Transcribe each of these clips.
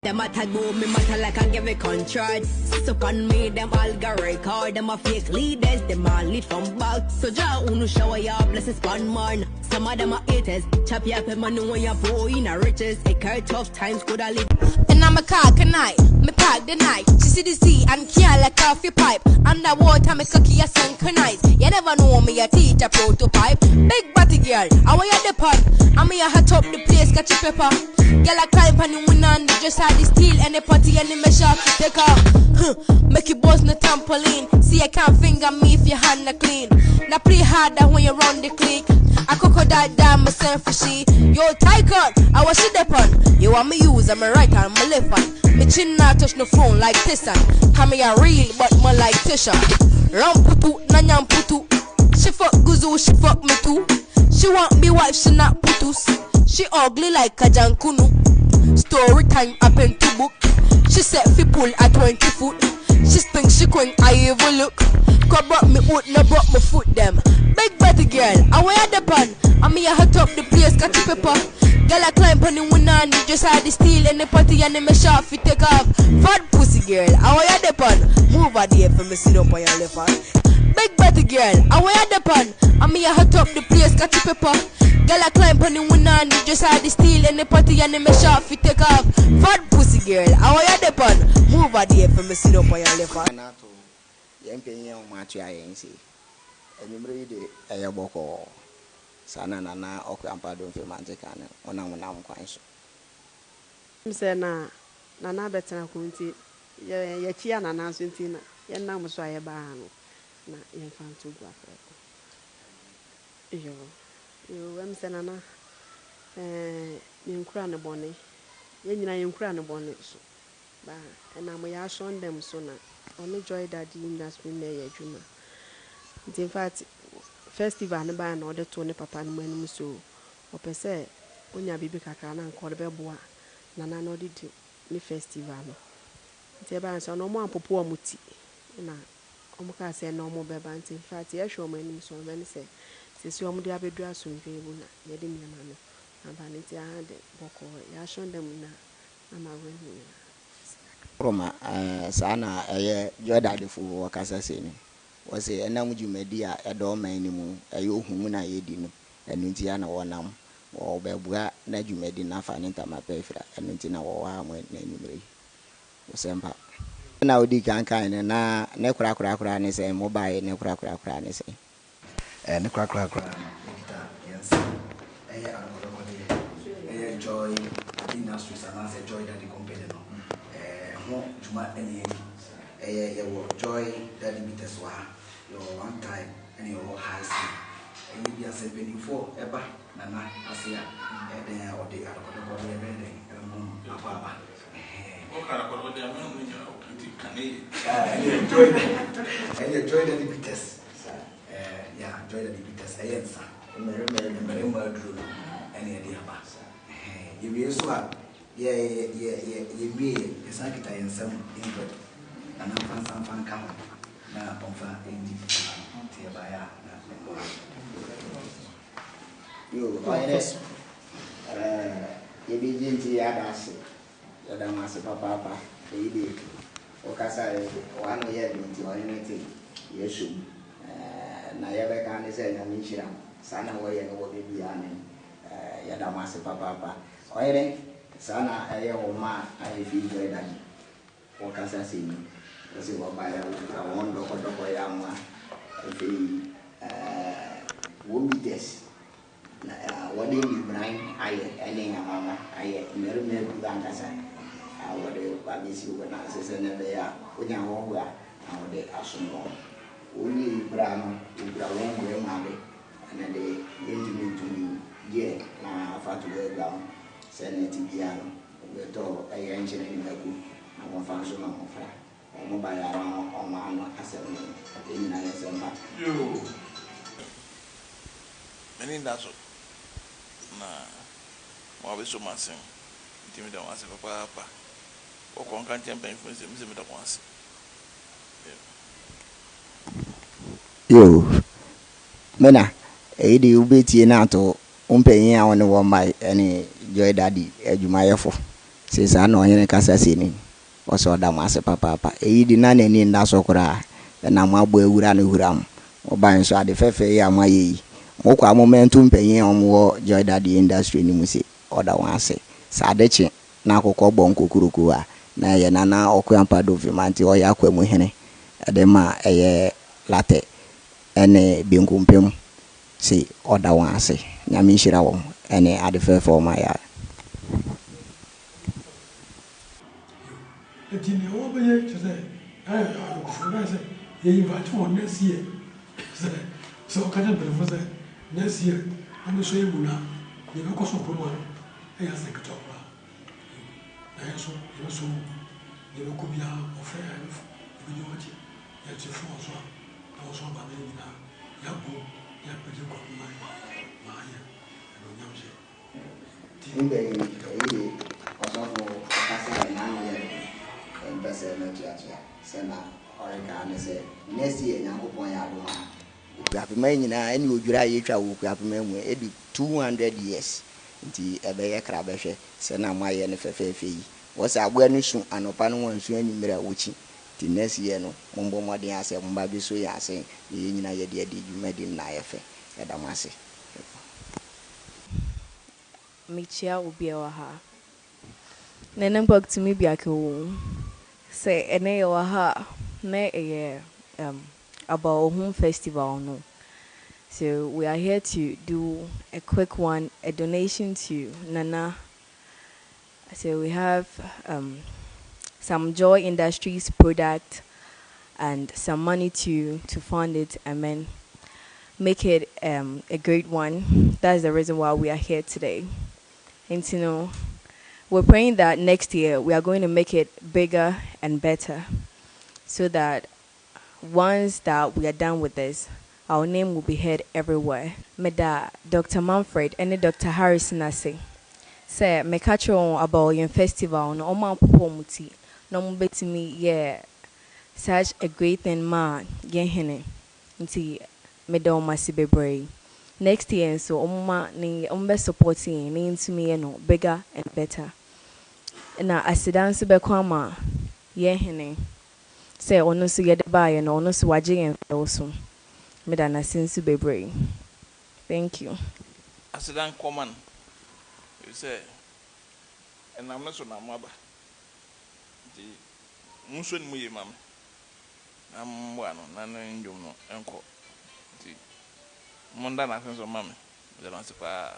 Them a tag me matter like I give a contract. So on me, them all got record. Them a fake leaders, them all lead from back. So ja unu shower ya blessings pan man. Some of them are haters. Chop ya pe man when ya boy in a riches. A care tough times could I live. And I'm a car night, me park the night. She see the sea and can't like coffee pipe. Underwater me cocky a synchronize. You never know me a teacher prototype. Big body girl, I want you the pot. I'm here hot up the place, catch your pepper. Girl I climb on the window and just had the steel and the party and the measure to take off. Make you boss no trampoline. See I can't finger me if your hand not clean. Now play harder when you run the click. I crocodile down myself for she. Yo tycoon, I was shit upon. You want me use I'm right hand, my left hand. Me chin not touch no phone like Tissan. Come me a real but more like Tisha. Ram putu, nanyam putu. She fuck guzu, she fuck me too. She want me wife, she not putus. She ugly like a jankunu. Story time happen to book. She set fi pull at 20 foot. She think she couldn't I even look. Cause brought me out, no brought me foot them. Big body girl, I wear the pan. I'm here hot up the place, got your pepper. Girl I climb on the window and just had the steel and the party and the mesh off fi take off. Fat pussy girl, I wear the pan. Move out there for me sit up on your left hand. Big body girl, I wear the pan. I'm here hot up the place, got your pepper. Girl I climb on the window and just had the steel and the party and the mesh off fi take off. Fat pussy girl, I wear the pan. Move out there for me sit up on your left hand. Yempenya umatu ya yensi. Enyumri de ayaboko. Sana na okwe ampado mfe manjekane. Ona mkwanso. Mse na betena kunti ye chia na so nti na ye na mso aye ba no na ye fantu gwa freko. Yo mse na ye nkura ne bone. Ye nyina ye nkura ne bone so. Ba na mo ya shondem so na only joy daddy industry na ye adwuma. In fact festival ne ba na ode to ne papa ne manum so opese onya bibi kakra na nko de beboa na no de ni festival no. Nti ba nso no mo ampopo omuti na omo ka se no mo beba nti in fact ye hwe manum so be ne se si omo de abedu asomdwe bu na ye de nyama no aba ne ti ade boko ya shondem na ama wenu Roma sana joy daddy fu wakasa seni. Wase enam dwumadi a edo man ni mu ohunu na yedi no enu nti ya na wonam wo bebua na dwumadi na fa ne ntama pefra enu nti na wo wa mo na enumre wosempa na odi kankan na ne kura ne se mobile ne kura ne se ne kura yes joy industries and as joy daddy company no ho juma eni you joy daddy bites wa your one time and your high school and you be a 74 eba nana asia then or the other bending papa and enjoy daddy bites yeah enjoy daddy bites ayensa remember drew any idea ba you be so you be exactly the same input and I'm fan come na onfa endi tie baya na yo ayes ye bi jinti ya dase ya da mas papa e di o kasa wanu ye binti wani neti yesu na ye be kan se nya minchira sana wo ye no bi ya ne ya da mas papa oyere sana aye o ma aye fi joy dadi o kasa sini kasi wabaya ukaondo kodoko ya mwa fi wobides na wade ni brain aye ene ya mama aye merume buganga sa wade babisi ubana sese nebe ya onya wogwa na wade asuno oni brano ubrawongo e mabe na de yentumi ye na fatu le down seneti biano beto aye enjene ni meku na konfanso na konfa mobile on my assembly in the December. You many that's nah, more so much. Intimate once, papa. Or conquer champion for the once. Yo, Mena, a di ubeti nato, paying on one my any joy daddy, Edumaya for Se saa na ɔhene kasa si ni ɔsɛ ɔda mo ase papaapa eyi di na n'ani nda so koraa na mo abɔ awura no huram ɔba nso ade fɛfɛ yi a mo ayɛ yi mo kɔ amomentu mpanyin a ɔmo wɔ Joy Daddy industry ni mu se ɔda wɔn ase saa de kye na akɔkɔ bɔ nkokuroko a na ɛyɛ nana ɔkɔampa do fimanti ɔyɛ akɔ mu hene ɛde ma ɛyɛ late ɛne benkumpem se ɔda wɔn ase nyame nhyira wɔn ɛne ade fɛfɛ ɔmo ayɛ Tini obaye chese say you invite one next year. So can I say next year I'm so you na you go so promo e ya second top la. Na so you go be offer you do what ya ti fo so na so ba na ni na ya bu ya pe ko ma ya no nyam je. Timbe yi osofo kasa na ya embese na tiatia sena orika ne se next year nyankopon ya do ma kuapema nyina ene odwura ye twa wo kuapema mu edu 200 years nti ebe ye kra behwe sena ma ye ne fefefe yi wo se agbo anu su anopa no wansu anyimira wochi ti next year no mombo modern ase mba bi so ya ase ye nyina ye de dwumadi na ye fe edamase michia obiawa ha nene mbok timi biako say ene yawa ha na about home festival no. So we are here to do a quick one, a donation to Nana. So we have some Joy Industries product and some money to fund it and then make it a great one. That's the reason why we are here today. And you know, we're praying that next year we are going to make it bigger and better so that once that we are done with this, our name will be heard everywhere. Meda Dr. Manfred and Dr. Harrison ase. Say me catch on about your festival no oma popomuti no betimi yeah such a great thing man yen hene nti meda o masibebre. Next year so oma ni ombe supporting ni into me no bigger and better. Na asidanse be kwama yen hene say ono so ye de buy no ono so waje en also me da na sense bebre. Thank you. Asidan common you say and I'm not so na maba di muso ni muye mam am wano na ndum no enko di monda na senso mam de na sepa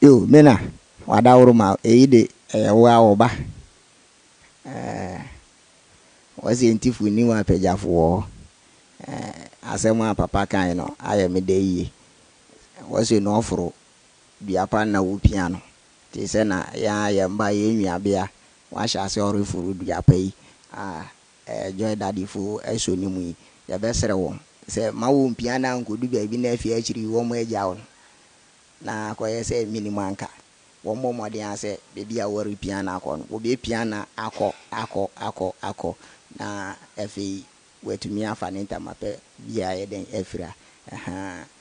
yo mena wada uruma eide wa oba wasi entifu ni wa pejafo asema papa kan no aye me de yi wasi no oforo biapa na wo piano ti se na ya mba ye nwiabea wa sha se orifuru biapa yi Joy Daddy fu eso ni mu ya besere wo se ma wo piano nkodu bia bi na afia akiri wo mo agya wo na koye se minimanka wo mo modern ase bebi a wori piano akọ no wo be piano akọ na efi wetumi afa ne ntamape bia ye den efira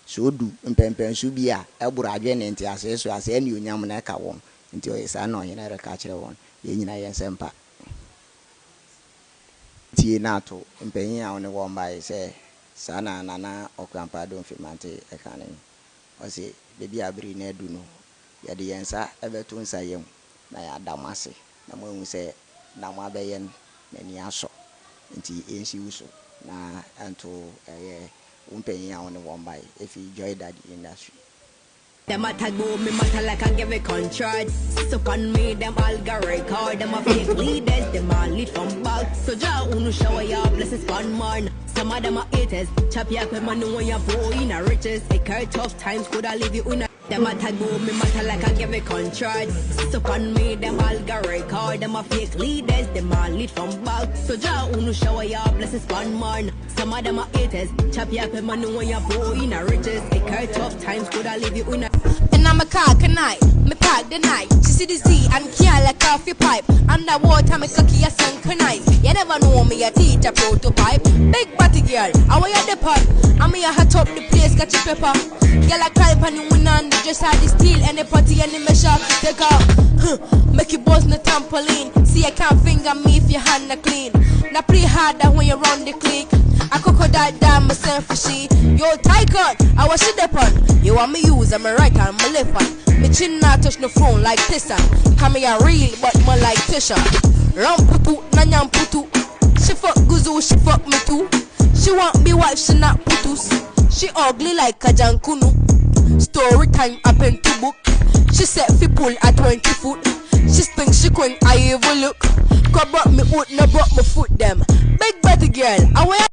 so du mpempen su bia ebura adwe ne nti ase so ase ani onyam na ka won nti o yesa na onye na reka kire won ye nyina ye sempa tie na to mpenyin a one wo mba se sana nana okwampa do mfimante e kanen o se bebi abiri na edu no ya de yensa ebeto nsa yem na ya damase na mo hu se na mo abeyen na ni aso nti ensi uso na anto umpenyin a one wo mba efi Joy Daddy industry. Them a tag me matter like I give a contract. So on me, them all got record. Them a fake leaders, them all lead from back. So ja unu shower ya blessings fun man. Some of them are haters. Chop ya when man know your boy in a riches. They care tough times could I leave you in a. Them a tag me matter like I give a contract. So on me, them all got record. Them a fake leaders, them all lead from back. So ja unu shower ya blessings fun man. Some of them are haters. Chop ya when man know your boy in a riches. They care tough times could I leave you in a. And I'm a cock and night, me pack the night. She see the Z and can't like coffee pipe. Underwater, me cocky a synchronize. You never know me a teacher prototype. Big body girl, I want you the pipe. I'm here hot up the place, got your pepper. Girl, I cry pan you win on the inside the steel and the party and the measure. Take out, make it buzz no trampoline. See, I can't finger me if your hand not clean. Now play harder when you run the click. I crocodile down myself for she. Yo, tycoon, I was shit upon. You want me use, I'm a right hand, my left hand. Me chin not touch the phone like Tessa. Come here real, but more like Tisha. Ram putu, nanyam putu. She fuck guzu, she fuck me too. She want me wife, she not putus. She ugly like a jankunu. Story time happen to book. She said fi pull at 20 foot. She think she couldn't, I even look. Cause brought me out, no brought my foot them. Big body girl, I wear